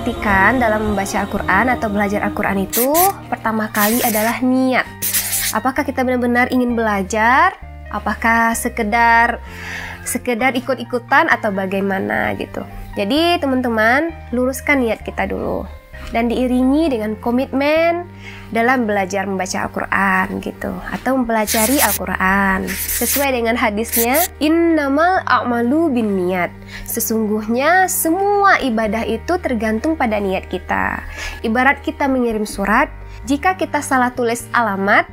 perhatikan dalam membaca Al-Quran atau belajar Al-Quran itu pertama kali adalah niat. Apakah kita benar-benar ingin belajar? Apakah sekedar ikut-ikutan atau bagaimana gitu. Jadi teman-teman, luruskan niat kita dulu dan diiringi dengan komitmen dalam belajar membaca Al-Quran gitu, atau mempelajari Al-Quran sesuai dengan hadisnya, innamal a'malu binniyat. Sesungguhnya semua ibadah itu tergantung pada niat kita. Ibarat kita mengirim surat, jika kita salah tulis alamat,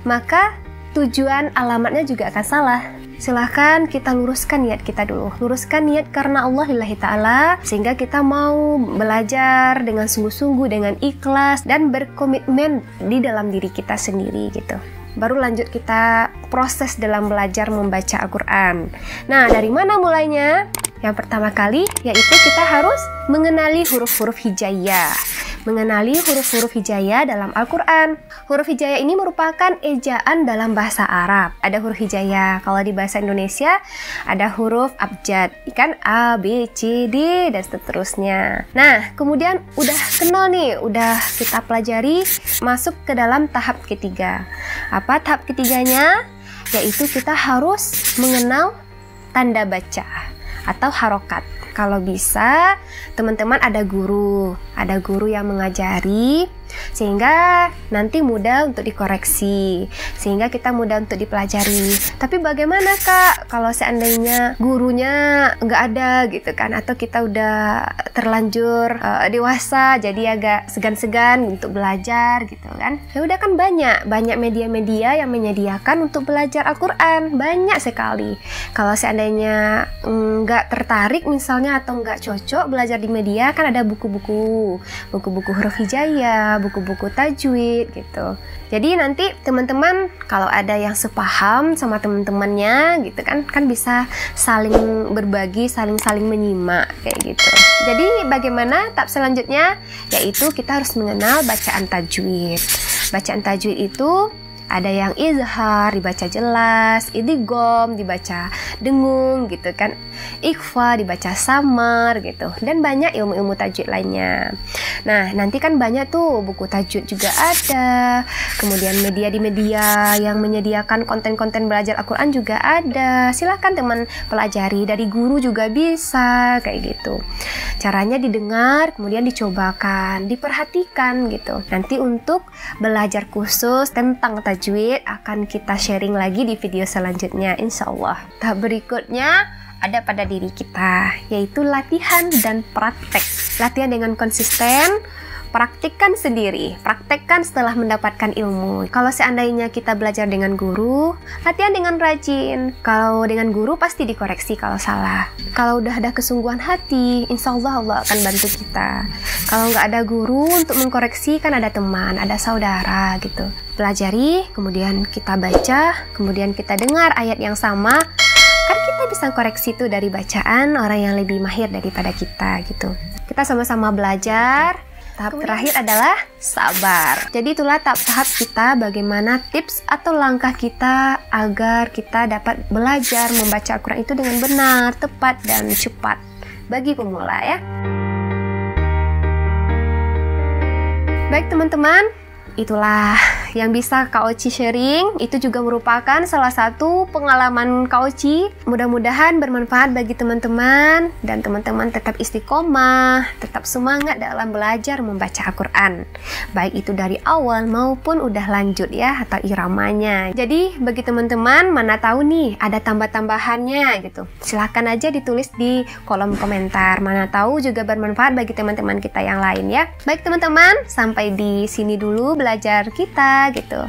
maka tujuan alamatnya juga akan salah. Silahkan kita luruskan niat kita dulu. Luruskan niat karena Allah lillahi ta'ala, sehingga kita mau belajar dengan sungguh-sungguh, dengan ikhlas dan berkomitmen di dalam diri kita sendiri gitu. Baru lanjut kita proses dalam belajar membaca Al-Quran. Nah, dari mana mulainya? Yang pertama kali yaitu kita harus mengenali huruf-huruf hijaiyah. Mengenali huruf-huruf hijaiyah dalam Al-Quran. Huruf hijaiyah ini merupakan ejaan dalam bahasa Arab. Ada huruf hijaiyah. Kalau di bahasa Indonesia ada huruf abjad, kan A, B, C, D, dan seterusnya. Nah, kemudian udah kenal nih, udah kita pelajari, masuk ke dalam tahap ketiga. Apa tahap ketiganya? Yaitu kita harus mengenal tanda baca atau harokat. Kalau bisa, teman-teman ada guru yang mengajari, sehingga nanti mudah untuk dikoreksi, sehingga kita mudah untuk dipelajari. Tapi bagaimana Kak, kalau seandainya gurunya nggak ada gitu kan, atau kita udah terlanjur dewasa, jadi agak segan-segan untuk belajar gitu kan? Ya udah kan banyak media-media yang menyediakan untuk belajar Al-Quran, banyak sekali. Kalau seandainya nggak tertarik misalnya, atau nggak cocok belajar di media, kan ada buku-buku huruf hijaiyah, buku-buku tajwid gitu. Jadi nanti teman-teman kalau ada yang sepaham sama teman-temannya gitu kan bisa saling berbagi, saling menyimak kayak gitu. Jadi bagaimana tahap selanjutnya? Yaitu kita harus mengenal bacaan tajwid. Bacaan tajwid itu ada yang izhar, dibaca jelas, idgham, dibaca dengung gitu kan, ikhfa, dibaca samar gitu, dan banyak ilmu-ilmu tajwid lainnya. Nah, nanti kan banyak tuh buku tajwid juga ada, kemudian di media yang menyediakan konten-konten belajar Al-Quran juga ada. Silahkan teman pelajari, dari guru juga bisa kayak gitu. Caranya didengar, kemudian dicobakan, diperhatikan gitu. Nanti untuk belajar khusus tentang tajwid akan kita sharing lagi di video selanjutnya, insya Allah. Tahap berikutnya ada pada diri kita, yaitu latihan dan praktek. Latihan dengan konsisten, praktikkan sendiri, praktekkan setelah mendapatkan ilmu. Kalau seandainya kita belajar dengan guru, latihan dengan rajin. Kalau dengan guru pasti dikoreksi kalau salah. Kalau udah ada kesungguhan hati, insya Allah Allah akan bantu kita. Kalau nggak ada guru untuk mengkoreksi, kan ada teman, ada saudara gitu. Pelajari, kemudian kita baca, kemudian kita dengar ayat yang sama. Kan kita bisa koreksi tuh dari bacaan orang yang lebih mahir daripada kita gitu. Kita sama-sama belajar. Tahap terakhir adalah sabar. Jadi itulah tahap-tahap kita, bagaimana tips atau langkah kita agar kita dapat belajar membaca Al-Quran itu dengan benar, tepat, dan cepat bagi pemula ya. Baik teman-teman, itulah yang bisa Kak Oci sharing. Itu juga merupakan salah satu pengalaman Kak Oci. Mudah-mudahan bermanfaat bagi teman-teman, dan teman-teman tetap istiqomah, tetap semangat dalam belajar membaca Al-Quran, baik itu dari awal maupun udah lanjut ya, atau iramanya. Jadi bagi teman-teman mana tahu nih ada tambah-tambahannya gitu, silahkan aja ditulis di kolom komentar. Mana tahu juga bermanfaat bagi teman-teman kita yang lain ya. Baik teman-teman, sampai di sini dulu belajar kita gitu.